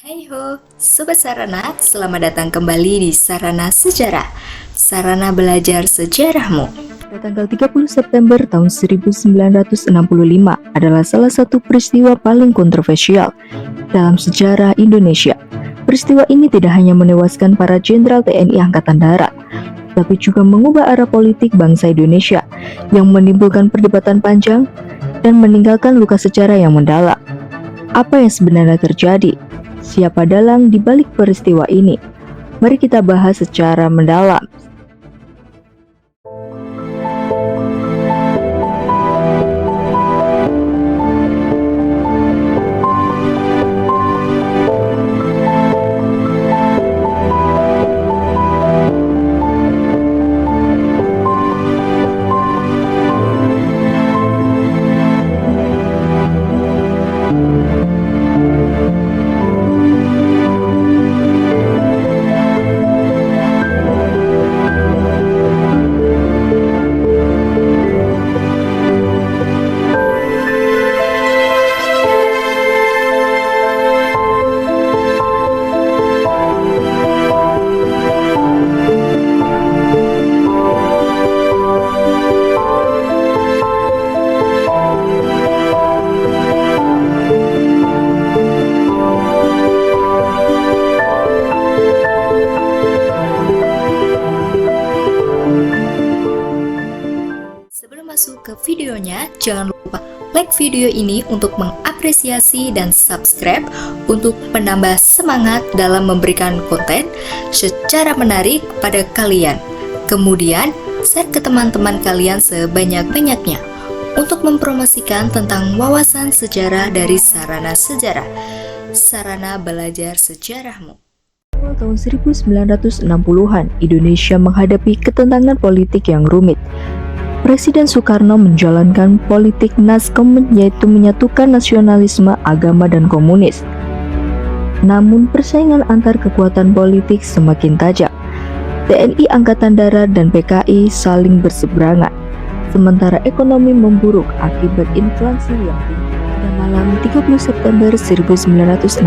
Hai ho, Sobat Sarana, selamat datang kembali di Sarana Sejarah, Sarana Belajar Sejarahmu. Pada tanggal 30 September tahun 1965 adalah salah satu peristiwa paling kontroversial dalam sejarah Indonesia. Peristiwa ini tidak hanya menewaskan para jenderal TNI Angkatan Darat, tapi juga mengubah arah politik bangsa Indonesia yang menimbulkan perdebatan panjang dan meninggalkan luka sejarah yang mendalam. Apa yang sebenarnya terjadi? Siapa dalang di balik peristiwa ini? Mari kita bahas secara mendalam. Masuk ke videonya, jangan lupa like video ini untuk mengapresiasi dan subscribe untuk menambah semangat dalam memberikan konten secara menarik pada kalian. Kemudian, share ke teman-teman kalian sebanyak-banyaknya untuk mempromosikan tentang wawasan sejarah dari Sarana Sejarah, Sarana Belajar Sejarahmu. Awal tahun 1960-an, Indonesia menghadapi ketentangan politik yang rumit. Presiden Soekarno menjalankan politik naskom, yaitu menyatukan nasionalisme, agama, dan komunis. Namun persaingan antar kekuatan politik semakin tajam. TNI Angkatan Darat dan PKI saling berseberangan, sementara ekonomi memburuk akibat inflasi yang tinggi. Pada malam 30 September 1965,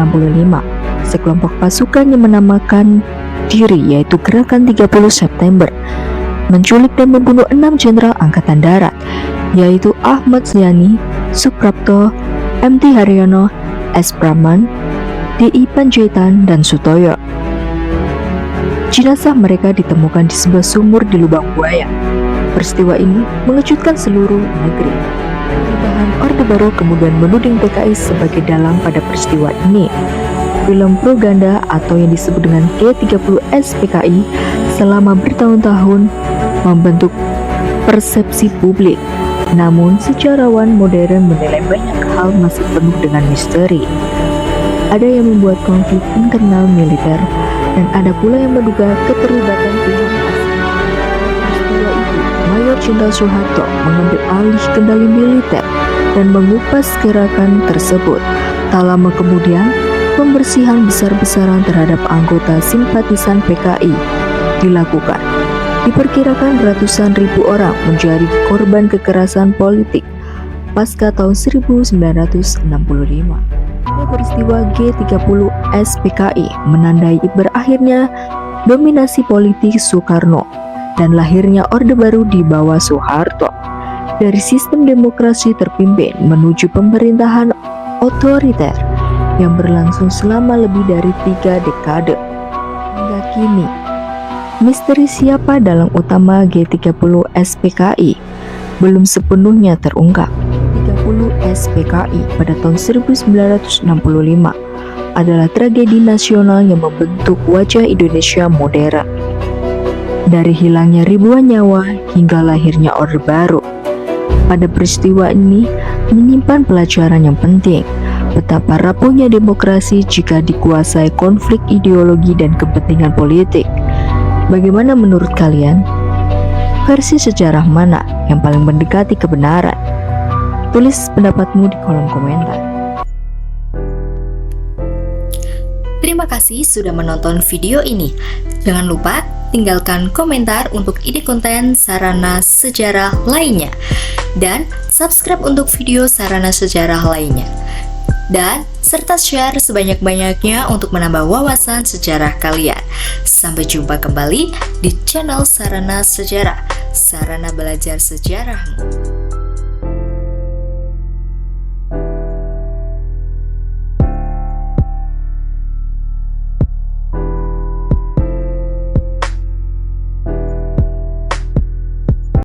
sekelompok pasukan yang menamakan diri yaitu Gerakan 30 September menculik dan membunuh 6 jenderal Angkatan Darat, yaitu Ahmad Yani, Suprapto, MT Haryono, S. Praman, D.I. Panjaitan, dan Sutoyo. Jenazah mereka ditemukan di sebuah sumur di Lubang Buaya. Peristiwa ini mengejutkan seluruh negeri. Perubahan Orde Baru kemudian menuding PKI sebagai dalang pada peristiwa ini. Film propaganda atau yang disebut dengan G30S PKI selama bertahun-tahun membentuk persepsi publik. Namun sejarawan modern menilai banyak hal masih penuh dengan misteri. Ada yang membuat konflik internal militer dan ada pula yang menduga keterlibatan pihak asing. Peristiwa itu, Mayor Jenderal Soeharto mengambil alih kendali militer dan mengupas gerakan tersebut. Tak lama kemudian, pembersihan besar-besaran terhadap anggota simpatisan PKI dilakukan. Diperkirakan ratusan ribu orang menjadi korban kekerasan politik pasca tahun 1965. Peristiwa G30S PKI menandai berakhirnya dominasi politik Soekarno dan lahirnya Orde Baru di bawah Soeharto. Dari sistem demokrasi terpimpin menuju pemerintahan otoriter yang berlangsung selama lebih dari 3 dekade. Hingga kini, misteri siapa dalang utama G30S PKI belum sepenuhnya terungkap. G30S PKI pada tahun 1965 adalah tragedi nasional yang membentuk wajah Indonesia modern. Dari hilangnya ribuan nyawa hingga lahirnya Orde Baru. Pada peristiwa ini menyimpan pelajaran yang penting, betapa rapuhnya demokrasi jika dikuasai konflik ideologi dan kepentingan politik. Bagaimana menurut kalian? Versi sejarah mana yang paling mendekati kebenaran? Tulis pendapatmu di kolom komentar. Terima kasih sudah menonton video ini. Jangan lupa tinggalkan komentar untuk ide konten sarana sejarah lainnya. Dan subscribe untuk video sarana sejarah lainnya. Dan serta share sebanyak-banyaknya untuk menambah wawasan sejarah kalian. Sampai jumpa kembali di channel Sarana Sejarah, sarana belajar sejarahmu.